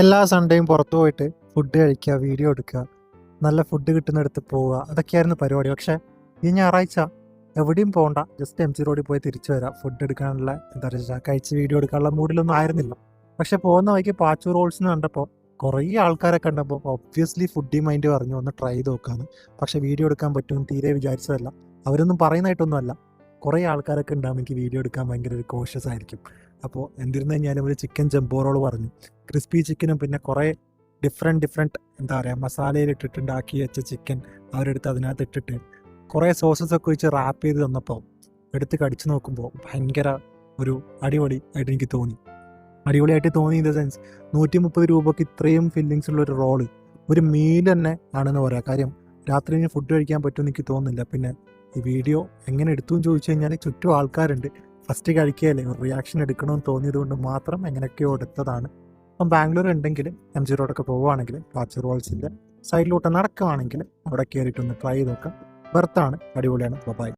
എല്ലാ സൺഡേയും പുറത്തു പോയിട്ട് ഫുഡ് കഴിക്കുക, വീഡിയോ എടുക്കുക, നല്ല ഫുഡ് കിട്ടുന്നിടത്ത് പോവുക, അതൊക്കെയായിരുന്നു പരിപാടി. പക്ഷേ ഈ ഞായറാഴ്ച എവിടെയും പോകണ്ട, ജസ്റ്റ് എം ജി റോഡിൽ പോയി തിരിച്ചു വരാം. ഫുഡ് എടുക്കാനുള്ള എന്താ പറയുക, കഴിച്ച് വീഡിയോ എടുക്കാനുള്ള മൂഡിലൊന്നും ആയിരുന്നില്ല. പക്ഷെ പോകുന്ന വഴിക്ക് പാച്ചു റോൾസ് കണ്ടപ്പോൾ കുറേ ആൾക്കാരെ കണ്ടപ്പോൾ ഒബ്വിയസ്ലി ഫുഡി മൈൻഡ് പറഞ്ഞു ഒന്ന് ട്രൈ ചെയ്ത് നോക്കാന്ന്. പക്ഷെ വീഡിയോ എടുക്കാൻ പറ്റുമെന്ന് തീരെ വിചാരിച്ചതല്ല. അവരൊന്നും പറയുന്നതായിട്ടൊന്നുമല്ല. കുറേ ആൾക്കാരൊക്കെ ഉണ്ടാകും എനിക്ക് വീഡിയോ എടുക്കാൻ ഭയങ്കര ഒരു കോഷ്യസ് ആയിരിക്കും. അപ്പോൾ എന്തിരുന്നു കഴിഞ്ഞാലും ഒരു ചിക്കൻ ജംബോ റോൾ പറഞ്ഞു, ക്രിസ്പി ചിക്കനും പിന്നെ കുറേ ഡിഫറെൻറ്റ് എന്താ പറയുക മസാലയിലിട്ടിട്ടുണ്ടാക്കി വെച്ച ചിക്കൻ അവരെടുത്ത് അതിനകത്ത് ഇട്ടിട്ട് കുറേ സോസസൊക്കെ വെച്ച് റാപ്പ് ചെയ്ത് തന്നപ്പോൾ എടുത്ത് കടിച്ചു നോക്കുമ്പോൾ ഭയങ്കര ഒരു അടിപൊളി ആയിട്ട് എനിക്ക് തോന്നി. അടിപൊളിയായിട്ട് തോന്നി ഇൻ ദ സെൻസ് 130 രൂപയ്ക്ക് ഇത്രയും ഫില്ലിങ്സ് ഉള്ള ഒരു റോള് ഒരു മീൽ തന്നെ ആണെന്ന് പറയാം. കാര്യം രാത്രി ഇനി ഫുഡ് കഴിക്കാൻ പറ്റുമെന്ന് എനിക്ക് തോന്നുന്നില്ല. പിന്നെ ഈ വീഡിയോ എങ്ങനെ എടുത്തു എന്ന് ചോദിച്ചു കഴിഞ്ഞാൽ ചുറ്റും ആൾക്കാരുണ്ട്. ഫസ്റ്റ് കഴിക്കുകയല്ലേ, ഒരു റിയാക്ഷൻ എടുക്കണമെന്ന് തോന്നിയത് കൊണ്ട് മാത്രം എങ്ങനെയൊക്കെയോ എടുത്തതാണ്. അപ്പം ബാംഗ്ലൂർ ഉണ്ടെങ്കിൽ എം ജി റോഡൊക്കെ പോവുകയാണെങ്കിൽ പാച്ചു റോൾസിൻ്റെ സൈഡിലോട്ട് നടക്കുകയാണെങ്കിൽ അവിടെ കയറിയിട്ടൊന്ന് ട്രൈ ചെയ്ത് നോക്കാം. ബർത്താണ്, അടിപൊളിയാണ്. ബൈ.